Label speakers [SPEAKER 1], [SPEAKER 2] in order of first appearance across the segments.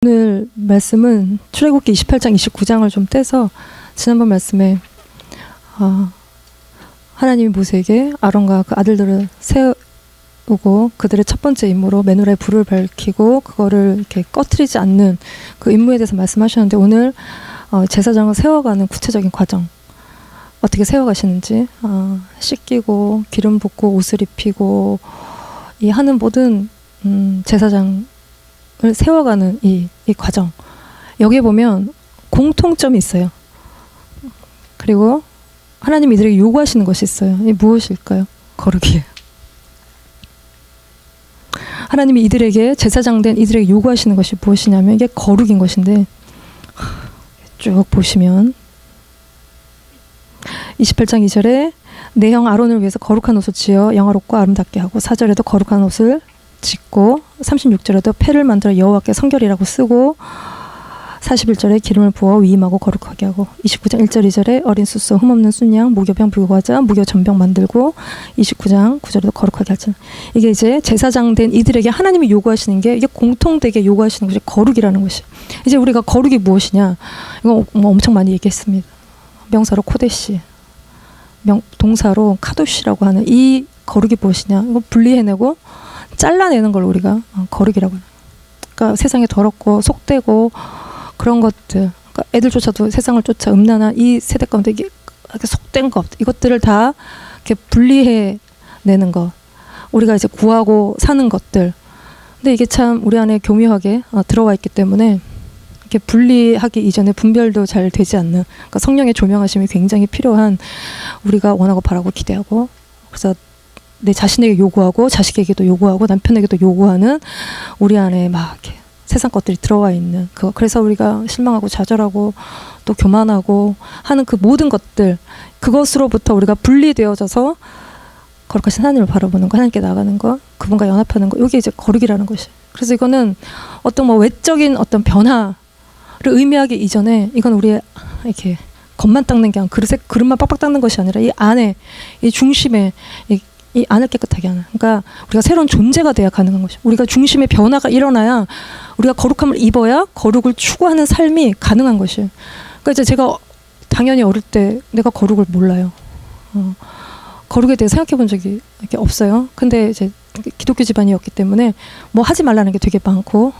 [SPEAKER 1] 오늘 말씀은 출애굽기 28장 29장을 좀 떼서 지난번 말씀에 하나님이 모세에게 아론과 그 아들들을 세우고 그들의 첫 번째 임무로 메노라에 불을 밝히고 그거를 이렇게 꺼트리지 않는 그 임무에 대해서 말씀하셨는데, 오늘 제사장을 세워가는 구체적인 과정, 어떻게 세워가시는지, 씻기고 기름 붓고 옷을 입히고 이 하는 모든 제사장을 세워가는 이 과정, 여기에 보면 공통점이 있어요. 그리고 하나님이 이들에게 요구하시는 것이 있어요. 이게 무엇일까요? 거룩이에요. 하나님이 이들에게, 제사장 된 이들에게 요구하시는 것이 무엇이냐면 이게 거룩인 것인데, 쭉 보시면 28장 2절에 내 형 아론을 위해서 거룩한 옷을 지어 영화롭고 아름답게 하고, 4절에도 거룩한 옷을 짓고, 36절에도 패를 만들어 여호와께 성결이라고 쓰고, 41절에 기름을 부어 위임하고 거룩하게 하고, 29장 1절 2절에 어린 숫소 흠없는 순양 무교병 불과자 무교전병 만들고, 29장 9절에도 거룩하게 할지는. 이게 이제 제사장 된 이들에게 하나님이 요구하시는 게, 이게 공통되게 요구하시는 것이 거룩이라는 것이. 이제 우리가 거룩이 무엇이냐, 이거 뭐 엄청 많이 얘기했습니다. 명사로 코데시, 동사로 카도시라고 하는 이 거룩이 무엇이냐, 이거 분리해내고 잘라내는 걸 우리가 거룩이라고 해요. 그러니까 세상에 더럽고 속되고 그런 것들, 그러니까 애들조차도 세상을 쫓아 음란한 이 세대 가운데 이게 속된 것, 이것들을 다 이렇게 분리해내는 것, 우리가 이제 구하고 사는 것들. 근데 이게 참 우리 안에 교묘하게 들어와 있기 때문에 이렇게 분리하기 이전에 분별도 잘 되지 않는, 그러니까 성령의 조명하심이 굉장히 필요한, 우리가 원하고 바라고 기대하고, 그래서 내 자신에게 요구하고 자식에게도 요구하고 남편에게도 요구하는 우리 안에 막 이렇게 세상 것들이 들어와 있는 그거. 그래서 우리가 실망하고 좌절하고 또 교만하고 하는 그 모든 것들, 그것으로부터 우리가 분리되어져서 거룩하신 하나님을 바라보는 거, 하나님께 나가는 거, 그분과 연합하는 거, 이게 이제 거룩이라는 것이. 그래서 이거는 어떤 뭐 외적인 어떤 변화를 의미하기 이전에, 이건 우리의 이렇게 겉만 닦는 게 아니라 그릇만 빡빡 닦는 것이 아니라 이 안에, 이 중심에 이 안을 깨끗하게 하는, 그러니까 우리가 새로운 존재가 돼야 가능한 것이. 우리가 중심의 변화가 일어나야, 우리가 거룩함을 입어야 거룩을 추구하는 삶이 가능한 것이. 그러니까 이제 제가 당연히 어릴 때 내가 거룩을 몰라요. 거룩에 대해 생각해 본 적이 이렇게 없어요. 근데 이제 기독교 집안이었기 때문에 뭐 하지 말라는 게 되게 많고,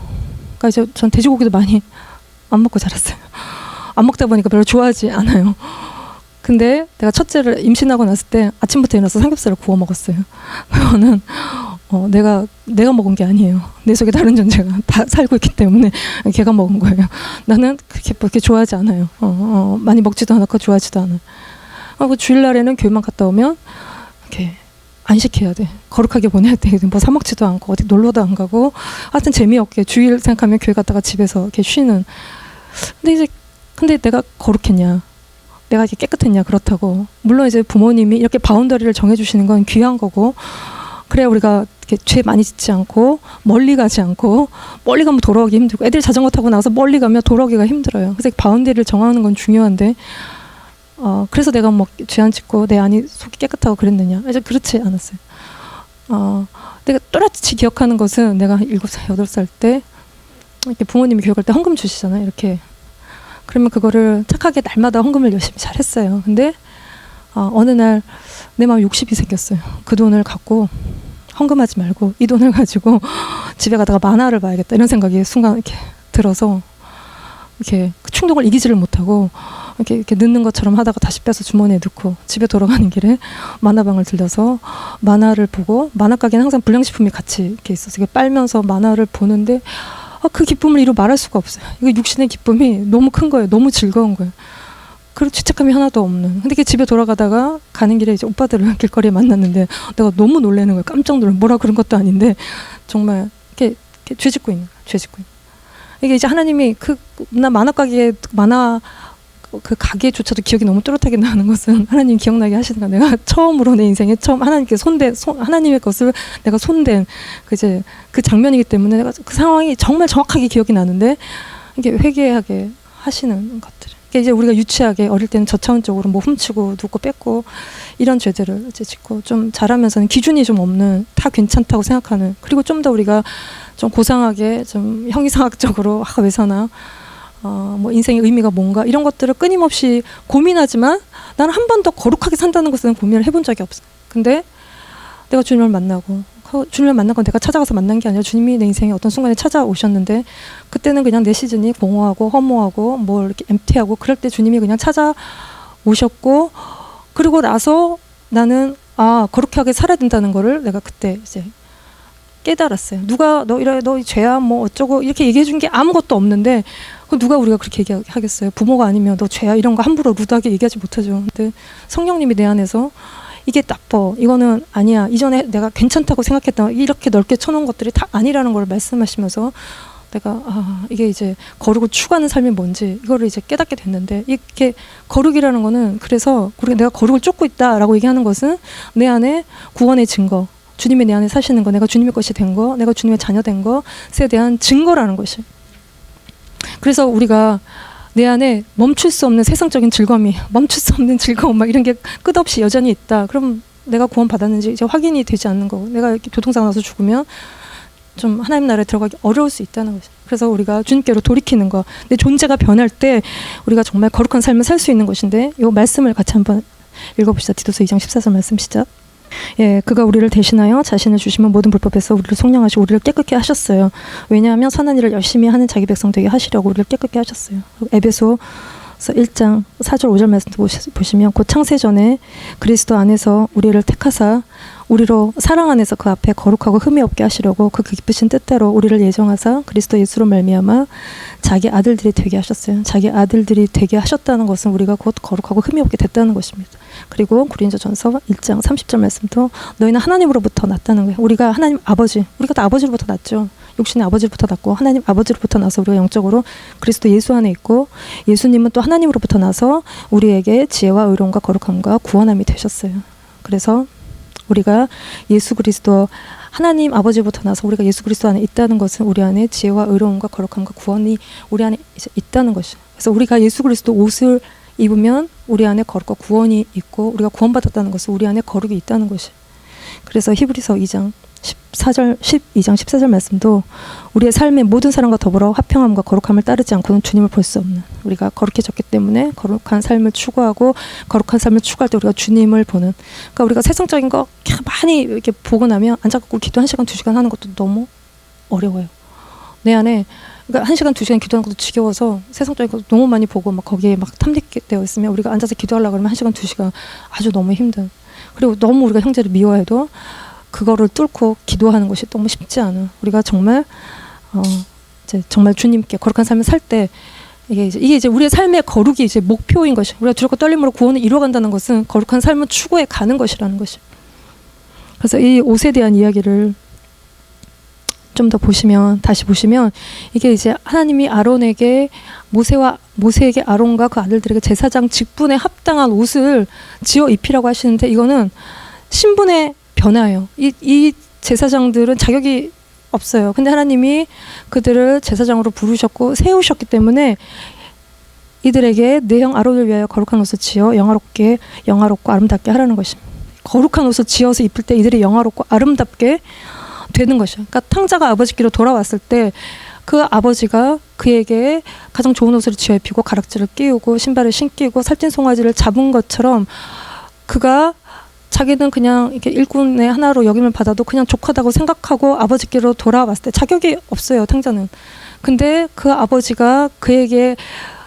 [SPEAKER 1] 그러니까 이제 전 돼지고기도 많이 안 먹고 자랐어요. 안 먹다 보니까 별로 좋아하지 않아요. 근데 내가 첫째를 임신하고 났을 때 아침부터 일어나서 삼겹살을 구워 먹었어요. 그거는 내가 먹은 게 아니에요. 내 속에 다른 존재가 다 살고 있기 때문에 걔가 먹은 거예요. 나는 그렇게 좋아하지 않아요. 많이 먹지도 않고 좋아하지도 않아요. 그 주일날에는 교회만 갔다 오면 이렇게 안식해야 돼. 거룩하게 보내야 돼. 뭐 사 먹지도 않고 어디 놀러도 안 가고, 하여튼 재미없게 주일 생각하면 교회 갔다가 집에서 이렇게 쉬는. 근데 내가 거룩했냐? 내가 이렇게 깨끗했냐? 그렇다고. 물론 이제 부모님이 이렇게 바운더리를 정해주시는 건 귀한 거고, 그래야 우리가 이렇게 죄 많이 짓지 않고 멀리 가지 않고, 멀리 가면 돌아오기 힘들고, 애들이 자전거 타고 나서 멀리 가면 돌아오기가 힘들어요. 그래서 바운더리를 정하는 건 중요한데, 그래서 내가 뭐 죄 안 짓고 내 안이 속이 깨끗하고 그랬느냐? 이제 그렇지 않았어요. 내가 또렷이 기억하는 것은, 내가 7살, 8살 때 이렇게 부모님이 교육할 때 헌금 주시잖아요. 이렇게. 그러면 그거를 착하게 날마다 헌금을 열심히 잘 했어요. 근데 어느 날 내 마음에 욕심이 생겼어요. 그 돈을 갖고 헌금하지 말고 이 돈을 가지고 집에 가다가 만화를 봐야겠다, 이런 생각이 순간 이렇게 들어서, 이렇게 충동을 이기지를 못하고 이렇게 넣는 것처럼 하다가 다시 빼서 주머니에 넣고 집에 돌아가는 길에 만화방을 들려서 만화를 보고, 만화 가게는 항상 불량식품이 같이 이렇게 있어서 이렇게 빨면서 만화를 보는데, 그 기쁨을 이루 말할 수가 없어요. 이거 육신의 기쁨이 너무 큰 거예요. 너무 즐거운 거예요. 그리고 죄책감이 하나도 없는. 근데 이렇게 집에 돌아가다가 가는 길에 이제 오빠들을 길거리에 만났는데, 내가 너무 놀라는 거예요. 깜짝 놀라. 뭐라 그런 것도 아닌데 정말 이렇게 죄 짓고 있는 거예요. 죄 짓고 있는. 이게 이제 하나님이 나 만화 가게 그 가게조차도 기억이 너무 또렷하게 나는 것은, 하나님 기억나게 하시는 거야. 내가 처음으로 내 인생에 하나님께 하나님의 것을 내가 손댄 그 장면이기 때문에 내가 그 상황이 정말 정확하게 기억이 나는데, 이게 회개하게 하시는 것들. 그러니까 이제 우리가 유치하게 어릴 때는 저차원적으로 뭐 훔치고 누구 뺏고 이런 죄들을 이제 짓고 좀 자라면서는 기준이 좀 없는 다 괜찮다고 생각하는 그리고 좀 더 우리가 좀 고상하게 좀 형이상학적으로 왜 사나 뭐 인생의 의미가 뭔가 이런 것들을 끊임없이 고민하지만 나는 한 번도 거룩하게 산다는 것은 고민을 해본 적이 없어. 근데 내가 주님을 만나고 주님을 만난 건 내가 찾아가서 만난 게 아니라 주님이 내 인생에 어떤 순간에 찾아오셨는데 그때는 그냥 내 시즌이 공허하고 허무하고 뭐 이렇게 엠티하고 그럴 때 주님이 그냥 찾아오셨고 그리고 나서 나는 거룩하게 살아야 된다는 거를 내가 그때 이제 깨달았어요. 누가 너 이래 너 죄야 뭐 어쩌고 이렇게 얘기해 준 게 아무것도 없는데 누가 우리가 그렇게 얘기하겠어요. 부모가 아니면 너 죄야 이런 거 함부로 루드하게 얘기하지 못하죠. 근데 성령님이 내 안에서 이게 나빠. 이거는 아니야. 이전에 내가 괜찮다고 생각했던 이렇게 넓게 쳐놓은 것들이 다 아니라는 걸 말씀하시면서 내가 이게 이제 거룩을 추구하는 삶이 뭔지 이거를 이제 깨닫게 됐는데 이렇게 거룩이라는 거는 그래서 내가 거룩을 쫓고 있다라고 얘기하는 것은 내 안에 구원의 증거 주님이 내 안에 사시는 거 내가 주님의 것이 된 거 내가 주님의 자녀 된 것에 대한 증거라는 것이 그래서 우리가 내 안에 멈출 수 없는 세상적인 즐거움이 멈출 수 없는 즐거움 막 이런 게 끝없이 여전히 있다. 그럼 내가 구원 받았는지 이제 확인이 되지 않는 거고 내가 이렇게 교통사고 나서 죽으면 좀 하나님 나라에 들어가기 어려울 수 있다는 거죠. 그래서 우리가 주님께로 돌이키는 거 내 존재가 변할 때 우리가 정말 거룩한 삶을 살 수 있는 것인데 이 말씀을 같이 한번 읽어봅시다. 디도서 2장 14절 말씀 시작. 예, 그가 우리를 대신하여 자신을 주시면 모든 불법에서 우리를 속량하시고 우리를 깨끗게 하셨어요. 왜냐하면 선한 일을 열심히 하는 자기 백성 되게 하시려고 우리를 깨끗게 하셨어요. 에베소서 1장 4절 5절 말씀 보시면 곧 창세전에 그리스도 안에서 우리를 택하사 우리로 사랑 안에서 그 앞에 거룩하고 흠이 없게 하시려고 그 기쁘신 뜻대로 우리를 예정하사 그리스도 예수로 말미암아 자기 아들들이 되게 하셨어요. 자기 아들들이 되게 하셨다는 것은 우리가 곧 거룩하고 흠이 없게 됐다는 것입니다. 그리고 고린도전서 1장 30절 말씀도 너희는 하나님으로부터 났다는 거예요. 우리가 하나님 아버지, 우리가 다 아버지로부터 났죠. 육신의 아버지로부터 났고 하나님 아버지로부터 나서 우리가 영적으로 그리스도 예수 안에 있고 예수님은 또 하나님으로부터 나서 우리에게 지혜와 의로움과 거룩함과 구원함이 되셨어요. 그래서 우리가 예수 그리스도 하나님 아버지부터 나서 우리가 예수 그리스도 안에 있다는 것은 우리 안에 지혜와 의로움과 거룩함과 구원이 우리 안에 있다는 것이에요. 그래서 우리가 예수 그리스도 옷을 입으면 우리 안에 거룩과 구원이 있고 우리가 구원받았다는 것은 우리 안에 거룩이 있다는 것이에요. 그래서 히브리서 2장 12장 14절 말씀도 우리의 삶의 모든 사람과 더불어 화평함과 거룩함을 따르지 않고는 주님을 볼 수 없는 우리가 거룩해졌기 때문에 거룩한 삶을 추구하고 거룩한 삶을 추구할 때 우리가 주님을 보는 그러니까 우리가 세상적인 거 많이 이렇게 보고 나면 앉아갖고 기도 1시간 2시간 하는 것도 너무 어려워요. 내 안에 그러니까 1시간 2시간 기도하는 것도 지겨워서 세상적인 거 너무 많이 보고 막 거기에 막 탐닉되어 있으면 우리가 앉아서 기도하려고 그러면 1시간 2시간 아주 너무 힘든 그리고 너무 우리가 형제를 미워해도 그거를 뚫고 기도하는 것이 너무 쉽지 않아. 우리가 정말 이제 정말 주님께 거룩한 삶을 살 때 이게 이제 우리의 삶의 거룩이 이제 목표인 것이. 우리가 두렵고 떨림으로 구원을 이루어간다는 것은 거룩한 삶을 추구해 가는 것이라는 것이. 그래서 이 옷에 대한 이야기를 좀 더 보시면 다시 보시면 이게 이제 하나님이 아론에게 모세에게 아론과 그 아들들에게 제사장 직분에 합당한 옷을 지어 입히라고 하시는데 이거는 신분의 변화예요. 이 제사장들은 자격이 없어요. 근데 하나님이 그들을 제사장으로 부르셨고 세우셨기 때문에 이들에게 내 형 아론을 위하여 거룩한 옷을 지어 영화롭고 아름답게 하라는 것입니다. 거룩한 옷을 지어서 입을 때 이들이 영화롭고 아름답게 되는 것이요. 그러니까 탕자가 아버지께로 돌아왔을 때 그 아버지가 그에게 가장 좋은 옷을 지어 입히고 가락지를 끼우고 신발을 신기고 살찐 송아지를 잡은 것처럼 그가 자기는 그냥 이렇게 일꾼의 하나로 여김을 받아도 그냥 족하다고 생각하고 아버지께로 돌아왔을 때 자격이 없어요, 탕자는. 근데 그 아버지가 그에게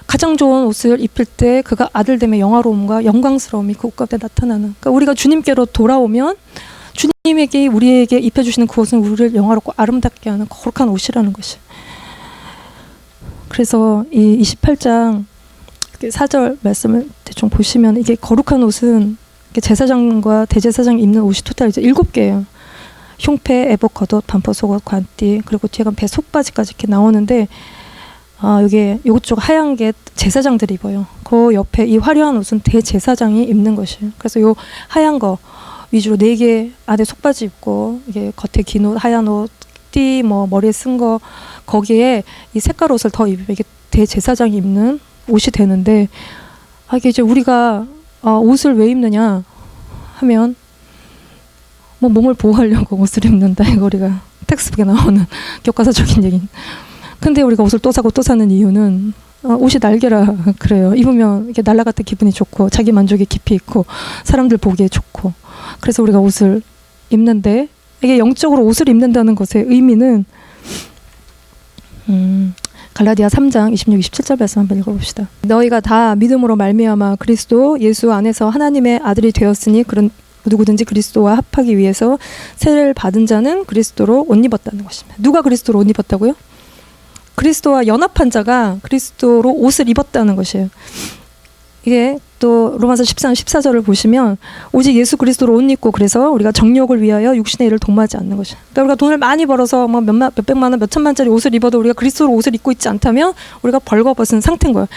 [SPEAKER 1] 가장 좋은 옷을 입힐 때 그가 아들됨의 영화로움과 영광스러움이 그 옷 가운데 나타나는. 그러니까 우리가 주님께로 돌아오면 주님에게 우리에게 입혀주시는 그 옷은 우리를 영화롭고 아름답게 하는 거룩한 옷이라는 것이. 그래서 이 28장 4절 말씀을 대충 보시면 이게 거룩한 옷은 제사장과 대제사장이 입는 옷이 토탈 이제 7개예요. 흉패, 애복, 겉옷, 반포, 속옷, 관띠 그리고 뒤에 배 속바지까지 이렇게 나오는데 여기 요쪽 하얀 게 제사장들이 입어요. 그 옆에 이 화려한 옷은 대제사장이 입는 것이에요. 그래서 요 하얀 거 위주로 4개 안에 속바지 입고 이게 겉에 긴 옷, 하얀 옷, 띠 뭐 머리에 쓴 거 거기에 이 색깔 옷을 더 입으면 이게 대제사장이 입는 옷이 되는데 이게 이제 우리가 옷을 왜 입느냐 하면 뭐 몸을 보호하려고 옷을 입는다. 이거 우리가 텍스트북에 나오는 교과서적인 얘기는. 근데 우리가 옷을 또 사고 또 사는 이유는 옷이 날개라 그래요. 입으면 이렇게 날아갔다 기분이 좋고 자기 만족이 깊이 있고 사람들 보기에 좋고 그래서 우리가 옷을 입는데 이게 영적으로 옷을 입는다는 것의 의미는 갈라디아 3장 26, 27절 말씀 한번 읽어봅시다. 너희가 다 믿음으로 말미암아 그리스도 예수 안에서 하나님의 아들이 되었으니 그런 누구든지 그리스도와 합하기 위해서 세례를 받은 자는 그리스도로 옷 입었다는 것입니다. 누가 그리스도로 옷 입었다고요? 그리스도와 연합한 자가 그리스도로 옷을 입었다는 것이에요. 이게 또 로마서 13, 14절을 보시면 오직 예수 그리스도로 옷 입고 그래서 우리가 정욕을 위하여 육신의 일을 도모하지 않는 것이에요. 그러니까 우리가 돈을 많이 벌어서 뭐 몇백만 원, 몇천만짜리 옷을 입어도 우리가 그리스도로 옷을 입고 있지 않다면 우리가 벌거벗은 상태인 거예요.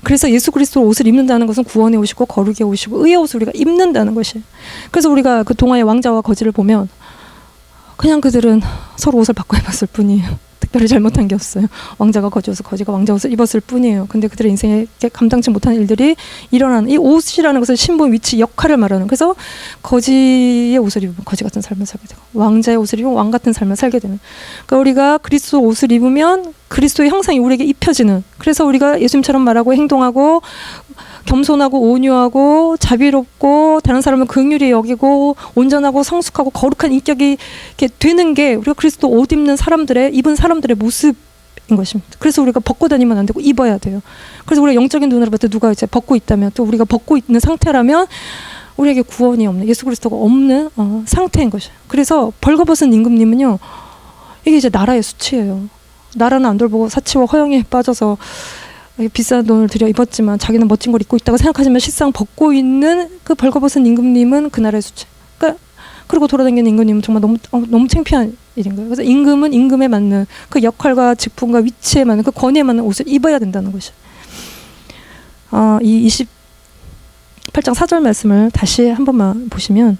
[SPEAKER 1] 그래서 예수 그리스도로 옷을 입는다는 것은 구원의 옷이고 거룩의 옷이고 의의 옷을 우리가 입는다는 것이에요. 그래서 우리가 그 동화의 왕자와 거지를 보면 그냥 그들은 서로 옷을 바꿔 입었을 뿐이에요. 특별히 잘못한 게 없어요. 왕자가 거지 옷을, 거지가 왕자 옷을 입었을 뿐이에요. 근데 그들의 인생에 감당치 못하는 일들이 일어나는, 이 옷이라는 것은 신분, 위치, 역할을 말하는. 그래서 거지의 옷을 입으면 거지 같은 삶을 살게 되고 왕자의 옷을 입으면 왕 같은 삶을 살게 되는. 그러니까 우리가 그리스도 옷을 입으면 그리스도의 형상이 우리에게 입혀지는. 그래서 우리가 예수님처럼 말하고 행동하고 겸손하고 온유하고 자비롭고 다른 사람을 긍휼히 여기고 온전하고 성숙하고 거룩한 인격이 이렇게 되는 게 우리가 그리스도 옷 입는 사람들의, 입은 사람들의 모습인 것입니다. 그래서 우리가 벗고 다니면 안 되고 입어야 돼요. 그래서 우리가 영적인 눈으로 볼 때 누가 이제 벗고 있다면, 또 우리가 벗고 있는 상태라면 우리에게 구원이 없는, 예수 그리스도가 없는 상태인 것이에요. 그래서 벌거벗은 임금님은요, 이게 이제 나라의 수치예요. 나라는 안 돌보고 사치와 허영에 빠져서 비싼 돈을 들여 입었지만 자기는 멋진 걸 입고 있다고 생각하지만 실상 벗고 있는 그 벌거벗은 임금님은 그 나라의 수치. 그러니까 그리고 돌아다니는 임금님은 정말 너무 창피한 일인 거예요. 그래서 임금은 임금에 맞는 그 역할과 직분과 위치에 맞는 그 권위에 맞는 옷을 입어야 된다는 것이에요. 이 28장 4절 말씀을 다시 한 번만 보시면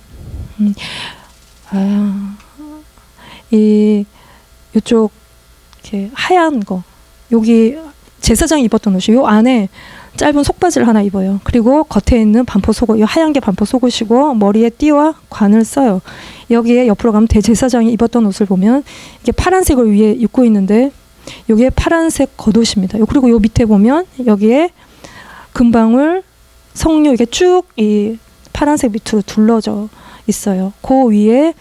[SPEAKER 1] 이쪽 이렇게 하얀 거, 여기 제사장이 입었던 옷이 요 안에 짧은 속바지를 하나 입어요. 그리고 겉에 있는 반포 속옷, 이 하얀 게 반포 속옷이고 머리에 띠와 관을 써요. 여기에 옆으로 가면 대제사장이 입었던 옷을 보면 이게 파란색을 위에 입고 있는데 여기에 파란색 겉옷입니다. 그리고 요 밑에 보면 여기에 금방울, 석류 이게 쭉 이 파란색 밑으로 둘러져 있어요. 그 위에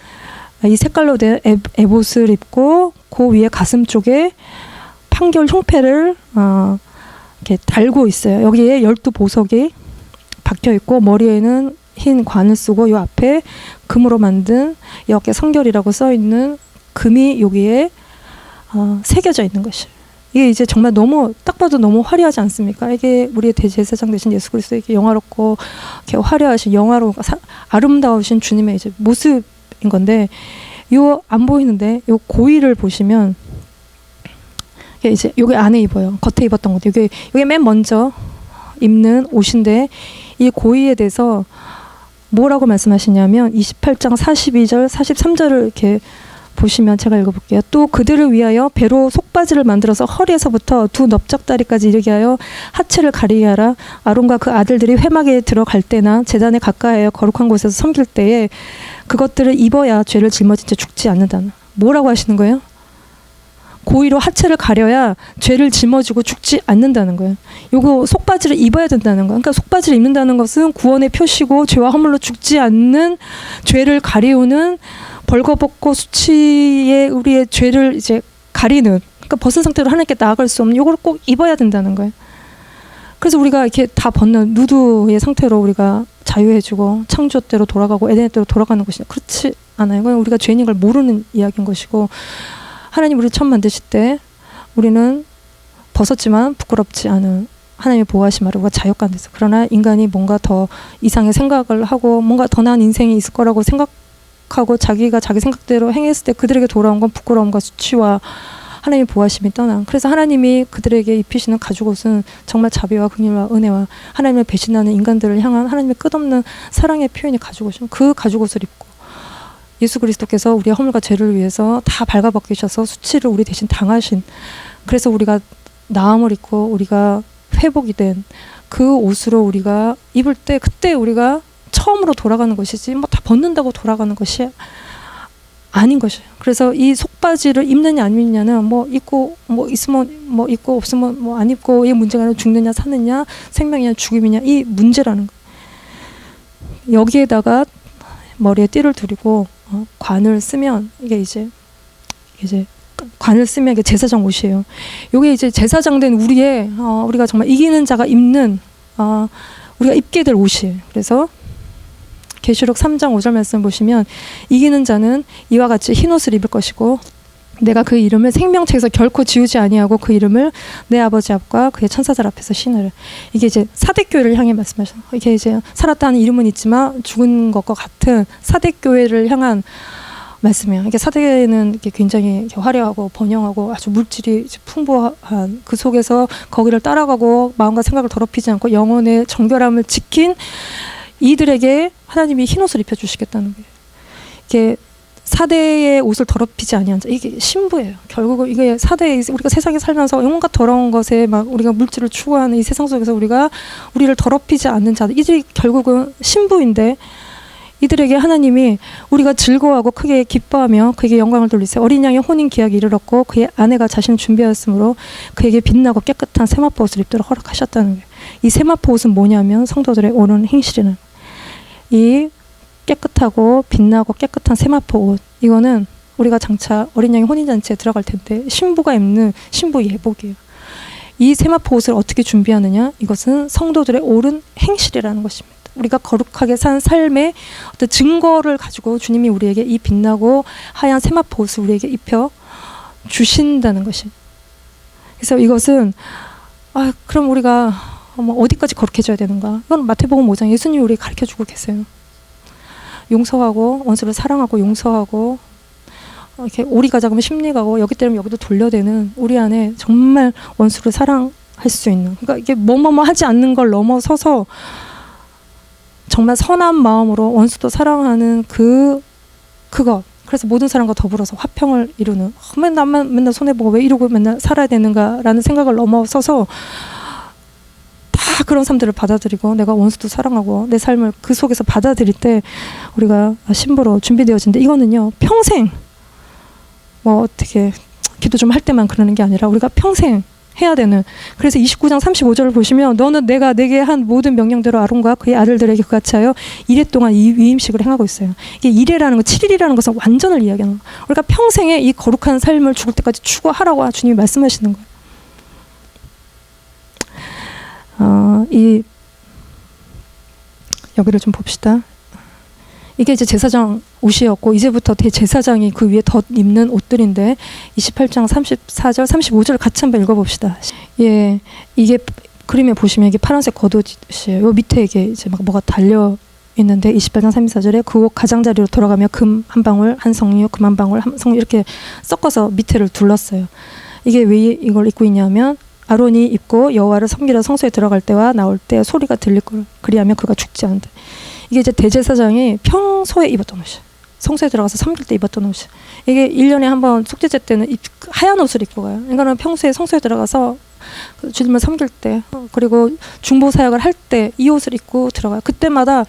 [SPEAKER 1] 이 색깔로 된 에봇을 입고 그 위에 가슴 쪽에 판결 흉패를 이렇게 달고 있어요. 여기에 12보석이 박혀 있고 머리에는 흰 관을 쓰고 요 앞에 금으로 만든 여기에 성결이라고 써 있는 금이 여기에 새겨져 있는 것이에요. 이게 이제 정말 너무 딱 봐도 너무 화려하지 않습니까? 이게 우리의 대제사장 되신 예수 그리스도에게 영화롭고 이렇게 화려하신 아름다우신 주님의 이제 모습인 건데, 요 안 보이는데 요 고의를 보시면 이제 여기 안에 입어요. 겉에 입었던 것도 여기 맨 먼저 입는 옷인데 이 고의에 대해서 뭐라고 말씀하시냐면 28장 42절 43절을 이렇게 보시면 제가 읽어볼게요. 또 그들을 위하여 배로 속바지를 만들어서 허리에서부터 두 넓적다리까지 이르게 하여 하체를 가리게 하라. 아론과 그 아들들이 회막에 들어갈 때나 제단에 가까이하여 거룩한 곳에서 섬길 때에 그것들을 입어야 죄를 짊어진 채 죽지 않는다는. 뭐라고 하시는 거예요? 고의로 하체를 가려야 죄를 짊어지고 죽지 않는다는 거예요. 요거 속바지를 입어야 된다는 거예요. 그러니까 속바지를 입는다는 것은 구원의 표시고 죄와 허물로 죽지 않는, 죄를 가리우는, 벌거벗고 수치의 우리의 죄를 이제 가리는, 그러니까 벗은 상태로 하나님께 나아갈 수 없는 요걸 꼭 입어야 된다는 거예요. 그래서 우리가 이렇게 다 벗는 누드의 상태로 우리가 자유해지고 창조대로 돌아가고 에덴의 대로 돌아가는 것이 그렇지 않아요. 그건 우리가 죄인인 걸 모르는 이야기인 것이고, 하나님 우리를 처음 만드실 때 우리는 벗었지만 부끄럽지 않은 하나님의 보호하심 아래 우리가 자유가 안 됐어요. 그러나 인간이 뭔가 더 이상의 생각을 하고 뭔가 더 나은 인생이 있을 거라고 생각하고 자기가 자기 생각대로 행했을 때 그들에게 돌아온 건 부끄러움과 수치와 하나님의 보호하심이 떠난. 그래서 하나님이 그들에게 입히시는 가죽옷은 정말 자비와 긍휼과 은혜와 하나님을 배신하는 인간들을 향한 하나님의 끝없는 사랑의 표현이 가죽옷이면 그 가죽옷을 입고 예수 그리스도께서 우리의 허물과 죄를 위해서 다 발가벗기셔서 수치를 우리 대신 당하신, 그래서 우리가 나음을 입고 우리가 회복이 된 그 옷으로 우리가 입을 때 그때 우리가 처음으로 돌아가는 것이지 뭐 다 벗는다고 돌아가는 것이 아닌 것이에요. 그래서 이 속바지를 입느냐 안 입느냐는 뭐 입고 뭐 있으면 뭐 입고 없으면 뭐 안 입고 이 문제가 아니라 죽느냐 사느냐 생명이냐 죽음이냐 이 문제라는 거예요. 여기에다가 머리에 띠를 두르고 관을 쓰면 이게 이제 관을 쓰면 이게 제사장 옷이에요. 이게 이제 제사장 된 우리의 우리가 정말 이기는 자가 입는 우리가 입게 될 옷이에요. 그래서 계시록 3장 5절 말씀 보시면 이기는 자는 이와 같이 흰 옷을 입을 것이고 내가 그 이름을 생명책에서 결코 지우지 아니하고 그 이름을 내 아버지 앞과 그의 천사들 앞에서 신으라. 이게 이제 사대교회를 향해 말씀하셔요. 이게 이제 살았다는 이름은 있지만 죽은 것과 같은 사대교회를 향한 말씀이에요. 이게 사대는 이게 굉장히 이렇게 화려하고 번영하고 아주 물질이 풍부한 그 속에서 거기를 따라가고 마음과 생각을 더럽히지 않고 영혼의 정결함을 지킨 이들에게 하나님이 흰 옷을 입혀주시겠다는 거예요. 이게 사대의 옷을 더럽히지 아니한 자, 이게 신부예요. 결국은 이게 사대에 우리가 세상에 살면서 온갖 더러운 것에 막 우리가 물질을 추구하는 이 세상 속에서 우리를 더럽히지 않는 자들, 이들이 결국은 신부인데 이들에게 하나님이 우리가 즐거워하고 크게 기뻐하며 그에게 영광을 돌리세요. 어린 양의 혼인 기약이 이르렀고 그의 아내가 자신을 준비하였으므로 그에게 빛나고 깨끗한 세마포 옷을 입도록 허락하셨다는 거예요. 이 세마포 옷은 뭐냐면 성도들의 오는 행실이는 이 깨끗하고 빛나고 깨끗한 세마포 옷, 이거는 우리가 장차 어린 양의 혼인잔치에 들어갈 텐데 신부가 입는 신부 예복이에요. 이 세마포 옷을 어떻게 준비하느냐? 이것은 성도들의 옳은 행실이라는 것입니다. 우리가 거룩하게 산 삶의 어떤 증거를 가지고 주님이 우리에게 이 빛나고 하얀 세마포 옷을 우리에게 입혀 주신다는 것이. 그래서 이것은 그럼 우리가 어디까지 거룩해져야 되는가? 이건 마태복음 5장 예수님이 우리에게 가르쳐주고 계세요. 용서하고 원수를 사랑하고 용서하고 이렇게 오리가 작으면 심리 가고 여기 때리면 여기도 돌려대는 우리 안에 정말 원수를 사랑할 수 있는, 그러니까 이게 뭐뭐뭐 하지 않는 걸 넘어서서 정말 선한 마음으로 원수도 사랑하는 그것. 그래서 모든 사람과 더불어서 화평을 이루는, 맨날 손해보고 왜 이러고 맨날 살아야 되는가라는 생각을 넘어서서 다 그런 삶들을 받아들이고 내가 원수도 사랑하고 내 삶을 그 속에서 받아들일 때 우리가 신부로 준비되어진데, 이거는요 평생 뭐 어떻게 기도 좀 할 때만 그러는 게 아니라 우리가 평생 해야 되는. 그래서 29장 35절을 보시면 너는 내가 내게 한 모든 명령대로 아론과 그의 아들들에게 그같이 하여 이레 동안 이 위임식을 행하고 있어요. 이게 이레라는 거, 7일이라는 것은 완전을 이야기하는 거예요. 우리가 평생에 이 거룩한 삶을 죽을 때까지 추구하라고 주님이 말씀하시는 거예요. 여기를 좀 봅시다. 이게 이제 제사장 옷이었고 이제부터 대제사장이 그 위에 덧 입는 옷들인데 28장 34절 35절 같이 한번 읽어봅시다. 예, 이게 그림에 보시면 이게 파란색 겉옷이에요. 요 밑에 이게 이제 막 뭐가 달려 있는데 28장 34절에 그 옷 가장자리로 돌아가며 금 한 방울 한 성류 금 한 방울 한 성류 이렇게 섞어서 밑에를 둘렀어요. 이게 왜 이걸 입고 있냐면 아론이 입고 여호와를 섬기러 성소에 들어갈 때와 나올 때 소리가 들릴 걸, 그리하면 그가 죽지 않는다. 이게 이제 대제사장이 평소에 입었던 옷이에요. 성소에 들어가서 섬길 때 입었던 옷이에요. 이게 1년에 한 번 속죄제 때는 하얀 옷을 입고 가요. 이거는 평소에 성소에 들어가서 주님을 섬길 때, 그리고 중보 사역을 할 때 이 옷을 입고 들어가요. 그때마다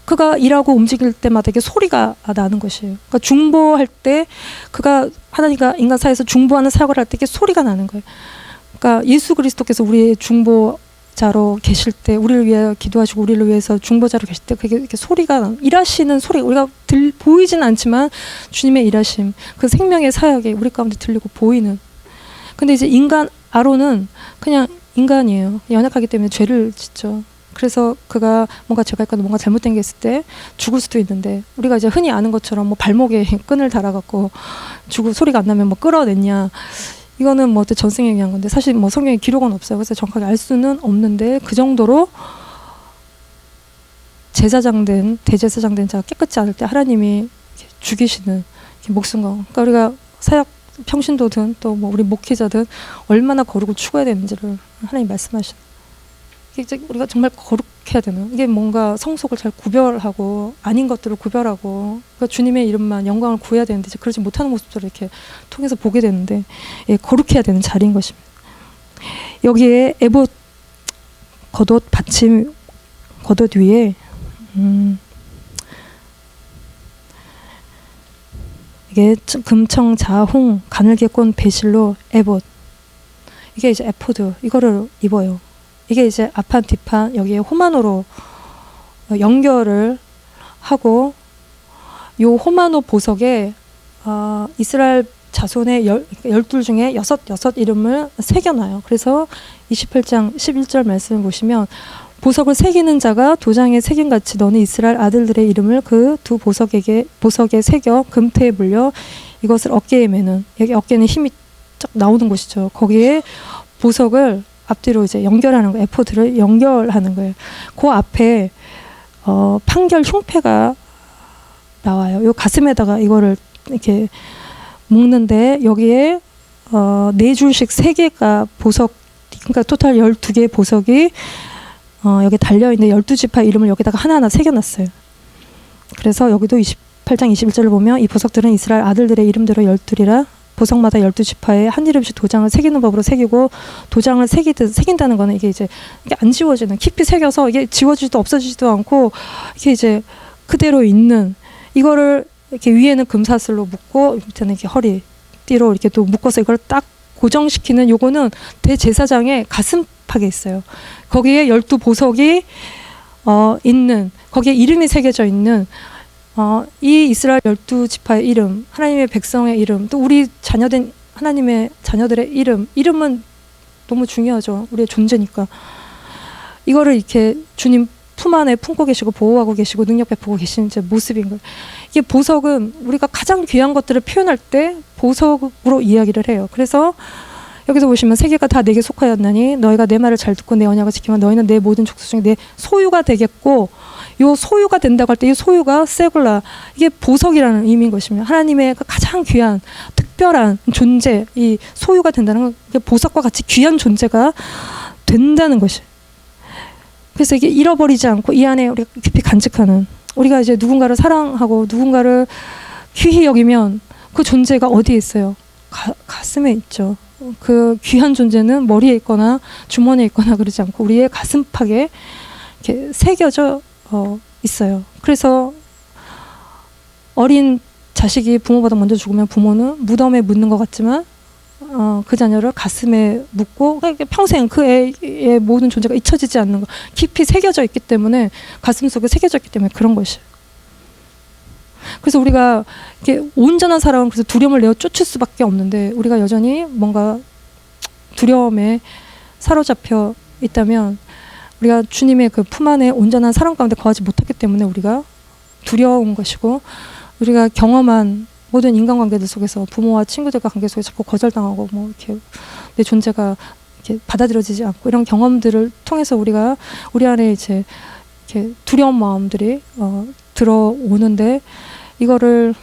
[SPEAKER 1] 그가 일하고 움직일 때마다 이게 소리가 나는 것이에요. 그러니까 중보할 때 그가 하나님과 인간 사이에서 중보하는 사역을 할 때 이게 소리가 나는 거예요. 그러니까 예수 그리스도께서 우리의 중보자로 계실 때, 우리를 위해 기도하시고 우리를 위해서 중보자로 계실 때 그게 이렇게 소리가, 일하시는 소리, 우리가 보이진 않지만 주님의 일하심, 그 생명의 사역이 우리 가운데 들리고 보이는. 근데 이제 인간 아론은 그냥 인간이에요. 연약하기 때문에 죄를 짓죠. 그래서 그가 뭔가 죄가 있거나 뭔가 잘못된 게 있을 때 죽을 수도 있는데, 우리가 이제 흔히 아는 것처럼 뭐 발목에 끈을 달아갖고 죽고 소리가 안 나면 뭐 끌어냈냐, 이거는 뭐 전생에 의한 건데 사실 뭐 성경에 기록은 없어요. 그래서 정확하게 알 수는 없는데 그 정도로 대제사장 된 자가 깨끗지 않을 때 하나님이 죽이시는 목숨과, 그러니까 우리가 사역 평신도든 또 뭐 우리 목회자든 얼마나 거룩을 추구해야 되는지를 하나님 말씀하시는. 이게 우리가 정말 거룩해야 되는, 이게 뭔가 성속을 잘 구별하고 아닌 것들을 구별하고, 그러니까 주님의 이름만 영광을 구해야 되는데 이제 그러지 못하는 모습들을 이렇게 통해서 보게 되는데, 예, 거룩해야 되는 자리인 것입니다. 여기에 에봇 겉옷 받침 겉옷 위에 이게 금청 자홍 가늘게 꼰 배실로 에봇, 이게 이제 에포드, 이거를 입어요. 이게 이제 앞판 뒷판 여기에 호마노로 연결을 하고, 요 호마노 보석에 이스라엘 자손의 12 중에 6 이름을 새겨놔요. 그래서 28장 11절 말씀을 보시면, 보석을 새기는 자가 도장에 새긴 같이 너는 이스라엘 아들들의 이름을 그 두 보석에 새겨 금태에 물려 이것을 어깨에 매는, 여기 어깨는 힘이 쫙 나오는 곳이죠. 거기에 보석을 앞뒤로 이제 연결하는 거예요. 에포드를 연결하는 거예요. 그 앞에 판결 흉패가 나와요. 요 가슴에다가 이거를 이렇게 묶는데, 여기에 4줄씩 3개가 보석, 그러니까 토탈 12개의 보석이 여기 달려있는데 12지파 이름을 여기다가 하나하나 새겨놨어요. 그래서 여기도 28장 21절을 보면 이 보석들은 이스라엘 아들들의 이름대로 12이라 보석마다 12지파에 한 이름씩 도장을 새기는 법으로 새기고, 도장을 새긴다는 거는 이게 이제 이게 안 지워지는, 깊이 새겨서 이게 지워지지도 없어지지도 않고 이게 이제 그대로 있는, 이거를 이렇게 위에는 금사슬로 묶고 밑에는 이렇게 허리띠로 이렇게 또 묶어서 이걸 딱 고정시키는, 요거는 대제사장의 가슴팍에 있어요. 거기에 12보석이 있는, 거기에 이름이 새겨져 있는 이 이스라엘 12지파의 이름, 하나님의 백성의 이름, 또 우리 자녀된 하나님의 자녀들의 이름은 너무 중요하죠. 우리의 존재니까. 이거를 이렇게 주님 품 안에 품고 계시고 보호하고 계시고 능력 베푸고 계신 제 모습인 거예요. 이게 보석은 우리가 가장 귀한 것들을 표현할 때 보석으로 이야기를 해요. 그래서 여기서 보시면 세계가 다 내게 속하였나니 너희가 내 말을 잘 듣고 내 언약을 지키면 너희는 내 모든 족속 중에 내 소유가 되겠고, 요 소유가 된다고 할 때 이 소유가 세굴라, 이게 보석이라는 의미인 것입니다. 하나님의 가장 귀한 특별한 존재, 이 소유가 된다는 건 보석과 같이 귀한 존재가 된다는 것이. 그래서 이게 잃어버리지 않고 이 안에 우리가 깊이 간직하는, 우리가 이제 누군가를 사랑하고 누군가를 귀히 여기면 그 존재가 어디에 있어요? 가슴에 있죠. 그 귀한 존재는 머리에 있거나 주머니에 있거나 그러지 않고 우리의 가슴팍에 이렇게 새겨져 있어요. 그래서 어린 자식이 부모보다 먼저 죽으면 부모는 무덤에 묻는 것 같지만 그 자녀를 가슴에 묻고 평생 그 애의 모든 존재가 잊혀지지 않는 거, 깊이 새겨져 있기 때문에, 가슴 속에 새겨져 있기 때문에 그런 것이에요. 그래서 우리가 이렇게 온전한 사랑은 그래서 두려움을 내어 쫓을 수밖에 없는데, 우리가 여전히 뭔가 두려움에 사로잡혀 있다면 우리가 주님의 그 품 안에 온전한 사랑 가운데 거하지 못했기 때문에 우리가 두려운 것이고, 우리가 경험한 모든 인간관계들 속에서 부모와 친구들과 관계 속에 자꾸 거절당하고 뭐 이렇게 내 존재가 이렇게 받아들여지지 않고, 이런 경험들을 통해서 우리가 우리 안에 이제 이렇게 두려운 마음들이 들어오는데, 이거를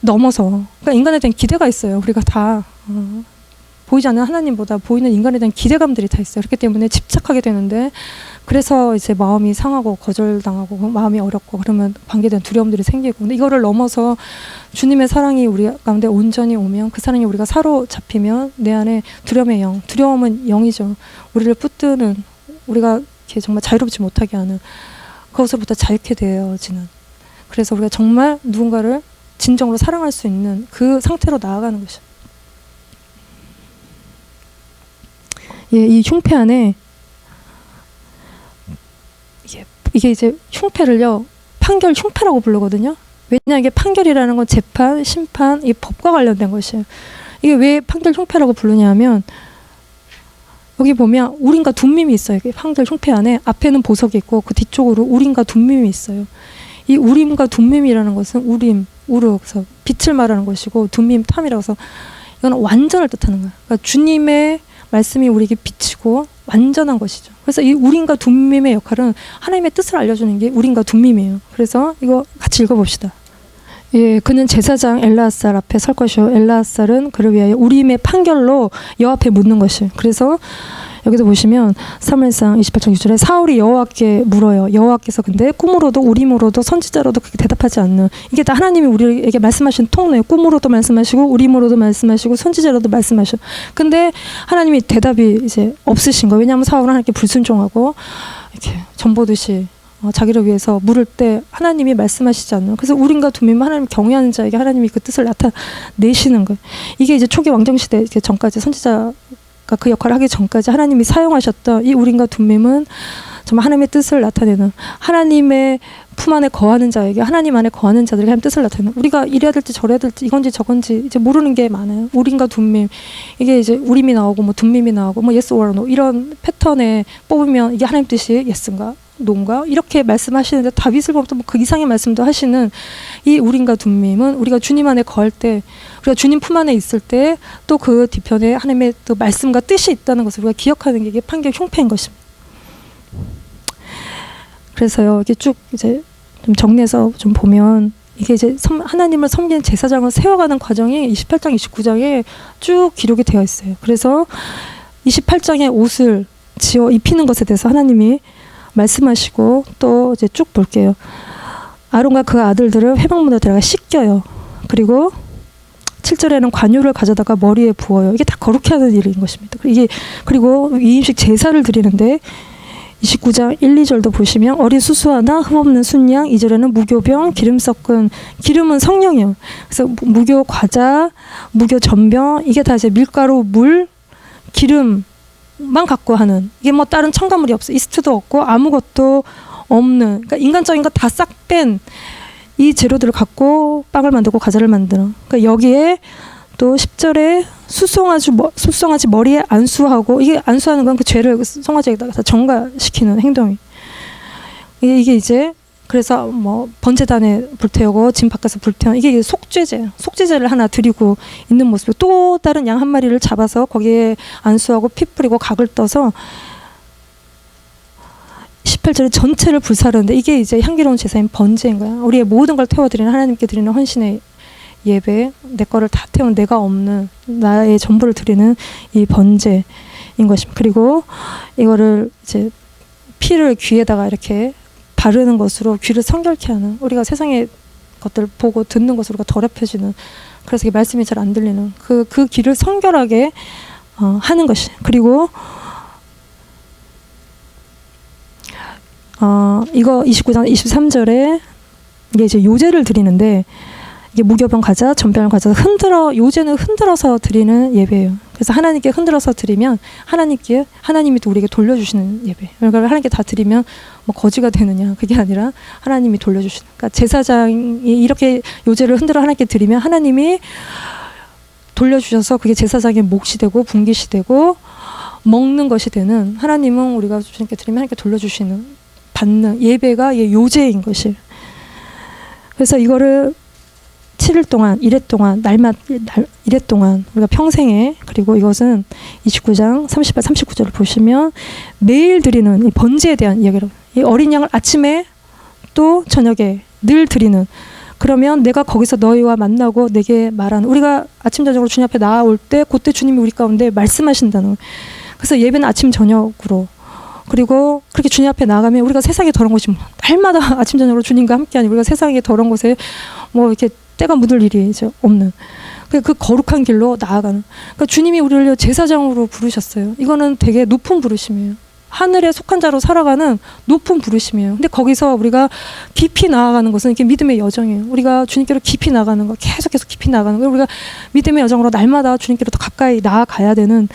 [SPEAKER 1] 넘어서, 그러니까 인간에 대한 기대가 있어요. 우리가 다 보이지 않는 하나님보다 보이는 인간에 대한 기대감들이 다 있어요. 그렇기 때문에 집착하게 되는데, 그래서 이제 마음이 상하고 거절당하고 마음이 어렵고 그러면 관계에 대한 두려움들이 생기고, 근데 이거를 넘어서 주님의 사랑이 우리 가운데 온전히 오면, 그 사랑이 우리가 사로잡히면 내 안에 두려움의 영, 두려움은 영이죠. 우리를 붙드는, 우리가 이렇게 정말 자유롭지 못하게 하는, 그것으로부터 자유케 되어지는, 그래서 우리가 정말 누군가를 진정으로 사랑할 수 있는 그 상태로 나아가는 것이죠. 예, 이 흉패 안에 이게 이제 흉패를요, 판결 흉패라고 부르거든요. 왜냐, 이게 판결이라는 건 재판, 심판, 이 법과 관련된 것이에요. 이게 왜 판결 흉패라고 부르냐면, 여기 보면 우림과 둠밈이 있어요. 이게 판결 흉패 안에 앞에는 보석이 있고 그 뒤쪽으로 우림과 둠밈이 있어요. 이 우림과 둠밈이라는 것은 우림, 우르에서 빛을 말하는 것이고, 둠밈, 탐이라고 해서 이건 완전을 뜻하는 거예요. 그러니까 주님의 말씀이 우리에게 비치고 완전한 것이죠. 그래서 이 우림과 둠밈의 역할은 하나님의 뜻을 알려주는 게 우림과 둠밈이에요. 그래서 이거 같이 읽어봅시다. 예, 그는 제사장 엘라앗살 앞에 설 것이요 엘라앗살은 그를 위하여 우림의 판결로 여호와 앞에 묻는 것이에요. 그래서 여기도 보시면 사무엘상 28장 6절에 사울이 여호와께 물어요. 여호와께서 근데 꿈으로도 우림으로도 선지자로도 그렇게 대답하지 않는, 이게 다 하나님이 우리에게 말씀하신 통로예요. 꿈으로도 말씀하시고 우림으로도 말씀하시고 선지자로도 말씀하시고. 근데 하나님이 대답이 이제 없으신 거예요. 왜냐하면 사울은 하나님께 불순종하고 이렇게 전보듯이 자기를 위해서 물을 때 하나님이 말씀하시지 않는. 그래서 우림과 둠밈은 하나님 경외하는 자에게 하나님이 그 뜻을 나타내시는 거예요. 이게 이제 초기 왕정시대 전까지 선지자가 그 역할을 하기 전까지 하나님이 사용하셨던 이 우림과 둠밈은 정말 하나님의 뜻을 나타내는, 하나님의 품 안에 거하는 자에게, 하나님 안에 거하는 자들에게 하나님 뜻을 나타내는. 우리가 이래야 될지 저래야 될지 이건지 저건지 이제 모르는 게 많아요. 우림과 둠밈, 이게 이제 우림이 나오고 뭐 둠밈이 나오고 뭐 yes or no 이런 패턴에 뽑으면 이게 하나님 뜻이 yes인가 노인가 이렇게 말씀하시는데, 다윗을 보면 또 뭐 그 이상의 말씀도 하시는 이 우림과 둠밈은 우리가 주님 안에 거할 때, 우리가 주님 품 안에 있을 때 또 그 뒤편에 하나님의 또 말씀과 뜻이 있다는 것을 우리가 기억하는 게 이게 판결 형패인 것입니다. 그래서요, 이게 쭉 이제 좀 정리해서 좀 보면 이게 이제 하나님을 섬기는 제사장을 세워가는 과정이 28장, 29장에 쭉 기록이 되어 있어요. 그래서 28장의 옷을 지어 입히는 것에 대해서 하나님이 말씀하시고, 또 이제 쭉 볼게요. 아론과 그 아들들을 회막문으로 들어가 씻겨요. 그리고 7절에는 관유를 가져다가 머리에 부어요. 이게 다 거룩해 하는 일인 것입니다. 그리고 위임식 제사를 드리는데 29장 1, 2절도 보시면 어린 수수 하나, 흠없는 순양, 2절에는 무교병, 기름 섞은, 기름은 성령이에요. 그래서 무교 과자, 무교 전병, 이게 다 이제 밀가루, 물, 기름만 갖고 하는, 이게 뭐 다른 첨가물이 없어, 이스트도 없고 아무것도 없는, 그러니까 인간적인 거 다 싹 뺀 이 재료들을 갖고 빵을 만들고 과자를 만드는. 그러니까 여기에 또 10절에 숫송아지 머리에 안수하고, 이게 안수하는 건 그 죄를 송아지에다가 전가시키는 행동이. 이게 이제 그래서 뭐 번제단에 불태우고 진 밖에서 불태우는, 이게 속죄제를 하나 드리고 있는 모습이고, 또 다른 양 한 마리를 잡아서 거기에 안수하고 피 뿌리고 각을 떠서 18절에 전체를 불사르는데, 이게 이제 향기로운 제사인 번제인 거야. 우리의 모든 걸 태워드리는, 하나님께 드리는 헌신의 예배, 내 거를 다 태운, 내가 없는 나의 전부를 드리는 이 번제인 것입니다. 그리고 이거를 이제 피를 귀에다가 이렇게 바르는 것으로 귀를 성결케 하는, 우리가 세상의 것들 보고 듣는 것으로 우리가 더럽혀지는, 그래서 이 말씀이 잘 안 들리는 그 귀를 성결하게 하는 것이. 그리고 이거 29장 23절에 이게 이제 요제를 드리는데, 이게 무교병 과자, 전병을 과자 요제는 흔들어서 드리는 예배예요. 그래서 하나님께 흔들어서 드리면 하나님이 또 우리에게 돌려주시는 예배. 그러니까 하나님께 다 드리면 뭐 거지가 되느냐, 그게 아니라 하나님이 돌려주시는. 그러니까 제사장이 이렇게 요제를 흔들어 하나님께 드리면 하나님이 돌려주셔서 그게 제사장의 몫이 되고 분깃이 되고 먹는 것이 되는, 하나님은 우리가 주님께 드리면 하나님께 돌려주시는, 받는 예배가 요제인 것이. 그래서 이거를 7일 동안, 1회 동안, 1회 동안 우리가 평생에, 그리고 이것은 29장 38, 39절을 보시면 매일 드리는 이 번제에 대한 이야기로, 이 어린 양을 아침에 또 저녁에 늘 드리는. 그러면 내가 거기서 너희와 만나고 내게 말하는, 우리가 아침 저녁으로 주님 앞에 나아올 때 그때 주님이 우리 가운데 말씀하신다는. 그래서 예배는 아침 저녁으로, 그리고 그렇게 주님 앞에 나가면 우리가 세상에 더러운 것이 날마다 아침 저녁으로 주님과 함께하니, 우리가 세상에 더러운 곳에 뭐 이렇게 때가 묻을 일이 이제 없는 그 거룩한 길로 나아가는. 그러니까 주님이 우리를 제사장으로 부르셨어요. 이거는 되게 높은 부르심이에요. 하늘에 속한 자로 살아가는 높은 부르심이에요. 근데 거기서 우리가 깊이 나아가는 것은 이게 믿음의 여정이에요. 우리가 주님께로 깊이 나가는 거, 계속 깊이 나가는 거, 우리가 믿음의 여정으로 날마다 주님께로 더 가까이 나아가야 되는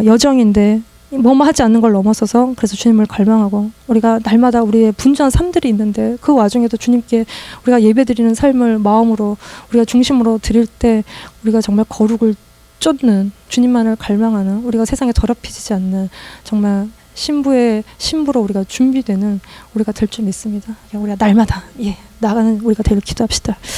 [SPEAKER 1] 여정인데, 뭐뭐 하지 않는 걸 넘어서서, 그래서 주님을 갈망하고 우리가 날마다 우리의 분주한 삶들이 있는데, 그 와중에도 주님께 우리가 예배드리는 삶을 마음으로 우리가 중심으로 드릴 때 우리가 정말 거룩을 쫓는, 주님만을 갈망하는, 우리가 세상에 더럽혀지지 않는 정말 신부로 우리가 준비되는 우리가 될 줄 믿습니다. 우리가 날마다 나가는 우리가 되길 기도합시다.